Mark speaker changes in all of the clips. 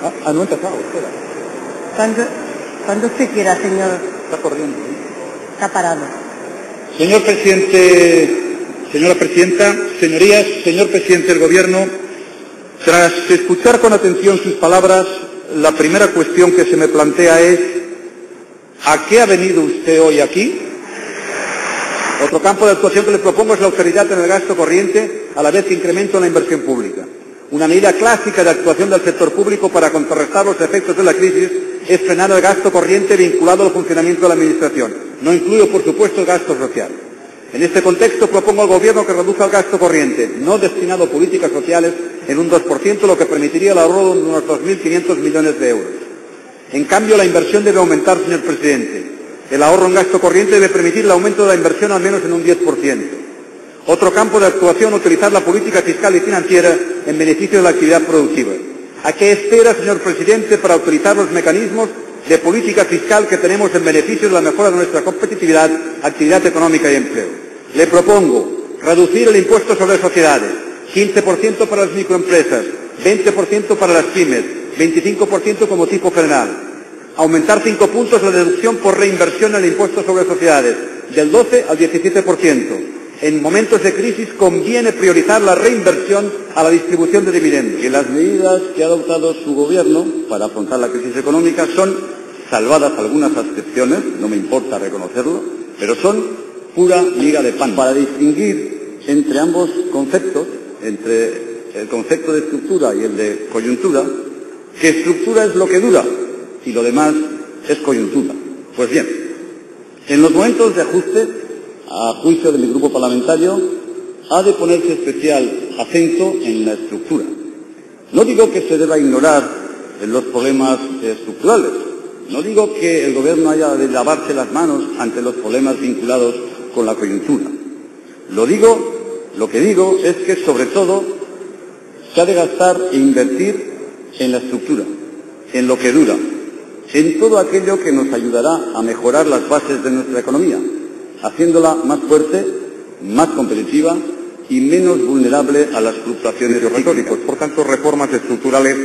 Speaker 1: No ha empezado, espera.
Speaker 2: Cuando usted quiera, señor.
Speaker 1: Está corriendo.
Speaker 2: Está parado.
Speaker 1: Señor presidente, señora presidenta, señorías, señor presidente del Gobierno, tras escuchar con atención sus palabras, la primera cuestión que se me plantea es: ¿a qué ha venido usted hoy aquí? Otro campo de actuación que le propongo es la austeridad en el gasto corriente, a la vez que incremento en la inversión pública. Una medida clásica de actuación del sector público para contrarrestar los efectos de la crisis es frenar el gasto corriente vinculado al funcionamiento de la Administración. No incluyo, por supuesto, el gasto social. En este contexto propongo al Gobierno que reduzca el gasto corriente, no destinado a políticas sociales, en un 2%, lo que permitiría el ahorro de unos 2.500 millones de euros. En cambio, la inversión debe aumentar, señor presidente. El ahorro en gasto corriente debe permitir el aumento de la inversión al menos en un 10%. Otro campo de actuación, utilizar la política fiscal y financiera en beneficio de la actividad productiva. ¿A qué espera, señor presidente, para utilizar los mecanismos de política fiscal que tenemos en beneficio de la mejora de nuestra competitividad, actividad económica y empleo? Le propongo reducir el impuesto sobre sociedades, 15% para las microempresas, 20% para las pymes, 25% como tipo general. Aumentar 5 puntos la deducción por reinversión en el impuesto sobre sociedades, del 12 al 17%. En momentos de crisis conviene priorizar la reinversión a la distribución de dividendos. Y las medidas que ha adoptado su Gobierno para afrontar la crisis económica son, salvadas algunas excepciones, no me importa reconocerlo, pero son pura miga de pan. Para distinguir entre ambos conceptos, entre el concepto de estructura y el de coyuntura, que estructura es lo que dura y lo demás es coyuntura. Pues bien, en los momentos de ajuste, a juicio de mi grupo parlamentario, ha de ponerse especial acento en la estructura. No digo que se deba ignorar los problemas estructurales, no digo que el Gobierno haya de lavarse las manos ante los problemas vinculados con la coyuntura. Lo que digo es que, sobre todo, se ha de gastar e invertir en la estructura, en lo que dura, en todo aquello que nos ayudará a mejorar las bases de nuestra economía, haciéndola más fuerte, más competitiva y menos vulnerable a las fluctuaciones retóricas. Por tanto, reformas estructurales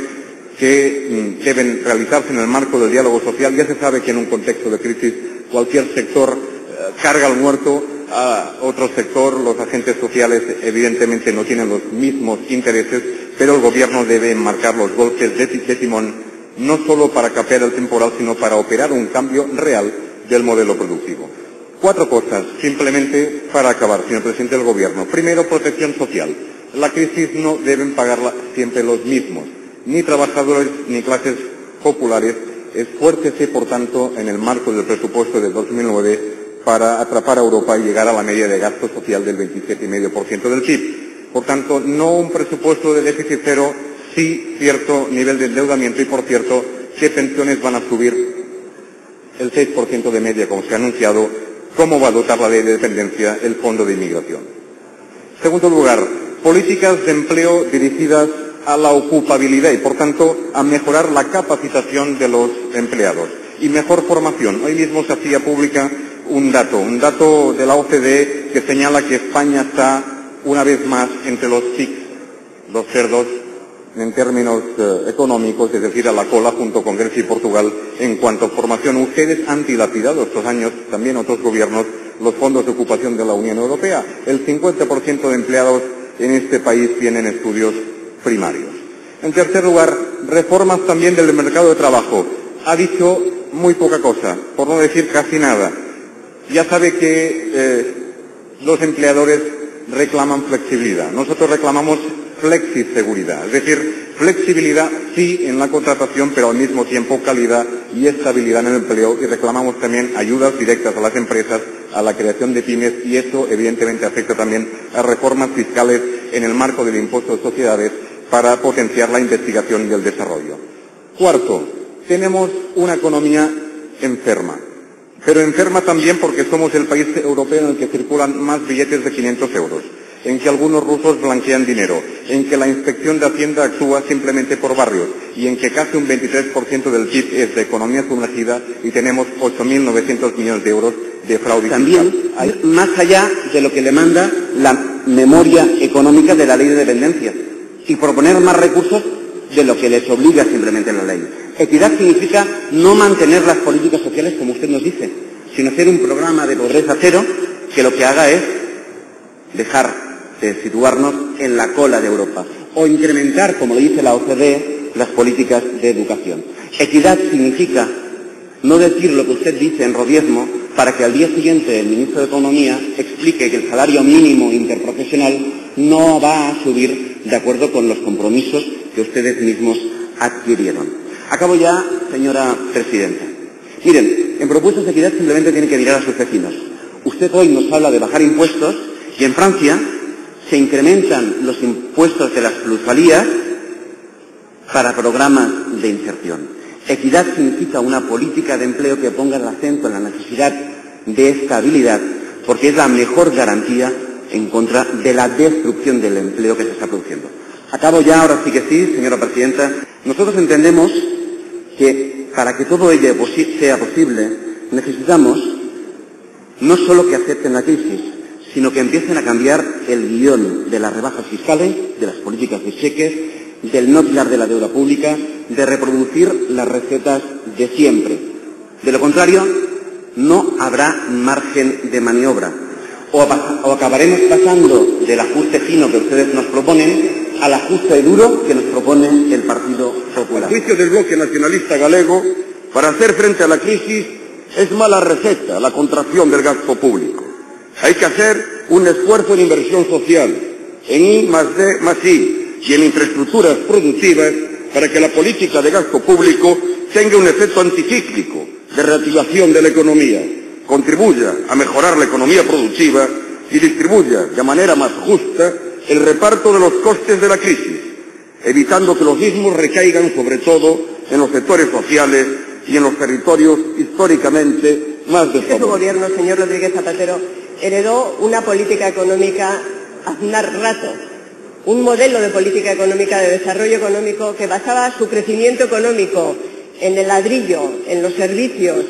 Speaker 1: que deben realizarse en el marco del diálogo social. Ya se sabe que en un contexto de crisis cualquier sector carga al muerto a otro sector. Los agentes sociales evidentemente no tienen los mismos intereses, pero el Gobierno debe enmarcar los golpes de timón, no solo para capear el temporal, sino para operar un cambio real del modelo productivo. 4 cosas, simplemente para acabar, señor presidente del Gobierno. Primero, protección social. La crisis no deben pagarla siempre los mismos, ni trabajadores ni clases populares. Esfuércese, por tanto, en el marco del presupuesto de 2009 para atrapar a Europa y llegar a la media de gasto social del 27,5% del PIB. Por tanto, no un presupuesto de déficit cero, sí cierto nivel de endeudamiento y, por cierto, que pensiones van a subir el 6% de media, como se ha anunciado. ¿Cómo va a dotar la ley de dependencia el Fondo de Inmigración? Segundo lugar, políticas de empleo dirigidas a la ocupabilidad y, por tanto, a mejorar la capacitación de los empleados. Y mejor formación. Hoy mismo se hacía pública un dato de la OCDE que señala que España está, una vez más, entre los PICs, los cerdos, en términos económicos, es decir, a la cola junto con Grecia y Portugal en cuanto a formación. Ustedes han dilapidado estos años, también otros gobiernos, los fondos de ocupación de la Unión Europea. El 50% de empleados en este país tienen estudios primarios. En tercer lugar, reformas también del mercado de trabajo. Ha dicho muy poca cosa, por no decir casi nada. Ya sabe que los empleadores reclaman flexibilidad. Nosotros reclamamos flexiseguridad, es decir, flexibilidad sí en la contratación, pero al mismo tiempo calidad y estabilidad en el empleo, y reclamamos también ayudas directas a las empresas, a la creación de pymes, y eso evidentemente afecta también a reformas fiscales en el marco del impuesto de sociedades para potenciar la investigación y el desarrollo. Cuarto, tenemos una economía enferma, pero enferma también porque somos el país europeo en el que circulan más billetes de 500 euros. En que algunos rusos blanquean dinero, en que la inspección de Hacienda actúa simplemente por barrios y en que casi un 23% del PIB es de economía sumergida y tenemos 8.900 millones de euros de fraude fiscal.
Speaker 3: También, más allá de lo que le manda la memoria económica de la Ley de Dependencia, y proponer más recursos de lo que les obliga simplemente la ley. Equidad significa no mantener las políticas sociales como usted nos dice, sino hacer un programa de pobreza cero que lo que haga es dejar de situarnos en la cola de Europa o incrementar, como lo dice la OCDE, las políticas de educación. Equidad significa no decir lo que usted dice en Rodiezmo para que al día siguiente el ministro de Economía explique que el salario mínimo interprofesional no va a subir de acuerdo con los compromisos que ustedes mismos adquirieron. Acabo ya, señora presidenta. Miren, en propuestas de equidad simplemente tienen que mirar a sus vecinos. Usted hoy nos habla de bajar impuestos y en Francia se incrementan los impuestos de las plusvalías para programas de inserción. Equidad significa una política de empleo que ponga el acento en la necesidad de estabilidad, porque es la mejor garantía en contra de la destrucción del empleo que se está produciendo. Acabo ya, ahora sí que sí, señora presidenta. Nosotros entendemos que para que todo ello sea posible, necesitamos no solo que acepten la crisis, sino que empiecen a cambiar el guión de las rebajas fiscales, de las políticas de cheques, del no tirar de la deuda pública, de reproducir las recetas de siempre. De lo contrario, no habrá margen de maniobra. O acabaremos pasando del ajuste fino que ustedes nos proponen al ajuste duro que nos propone el Partido Popular.
Speaker 4: A juicio del bloque nacionalista galego, para hacer frente a la crisis es mala receta la contracción del gasto público. Hay que hacer un esfuerzo en inversión social, en I+D+I y en infraestructuras productivas para que la política de gasto público tenga un efecto anticíclico de reactivación de la economía, contribuya a mejorar la economía productiva y distribuya de manera más justa el reparto de los costes de la crisis, evitando que los mismos recaigan sobre todo en los sectores sociales y en los territorios históricamente más desfavorecidos.
Speaker 2: Su gobierno, señor Rodríguez Zapatero, heredó una política económica aznar-rato, un modelo de política económica de desarrollo económico que basaba su crecimiento económico en el ladrillo, en los servicios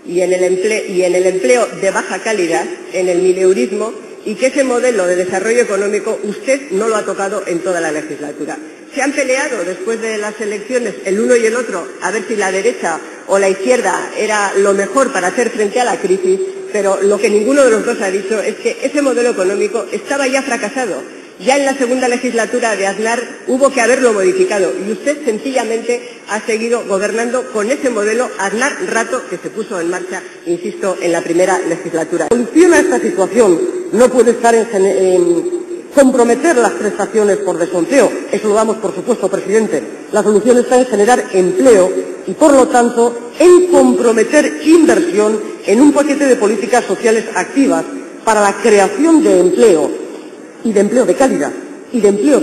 Speaker 2: y en el empleo de baja calidad, en el mileurismo, y que ese modelo de desarrollo económico usted no lo ha tocado en toda la legislatura. Se han peleado después de las elecciones el uno y el otro a ver si la derecha o la izquierda era lo mejor para hacer frente a la crisis, pero lo que ninguno de los dos ha dicho es que ese modelo económico estaba ya fracasado. Ya en la segunda legislatura de Aznar hubo que haberlo modificado y usted sencillamente ha seguido gobernando con ese modelo Aznar-rato que se puso en marcha, insisto, en la primera legislatura. La solución a esta situación no puede estar en comprometer las prestaciones por desempleo. Eso lo damos, por supuesto, presidente. La solución está en generar empleo y, por lo tanto, en comprometer inversión en un paquete de políticas sociales activas para la creación de empleo y de empleo de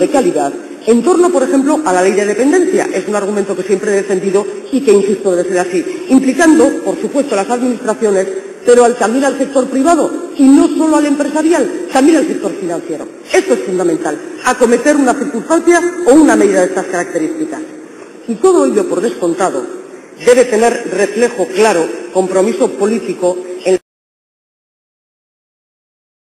Speaker 2: calidad, en torno, por ejemplo, a la ley de dependencia. Es un argumento que siempre he defendido y que, insisto, debe ser así, implicando, por supuesto, a las administraciones, pero también al sector privado, y no solo al empresarial, también al sector financiero. Esto es fundamental, acometer una circunstancia o una medida de estas características. Y todo ello, por descontado, debe tener reflejo claro, compromiso político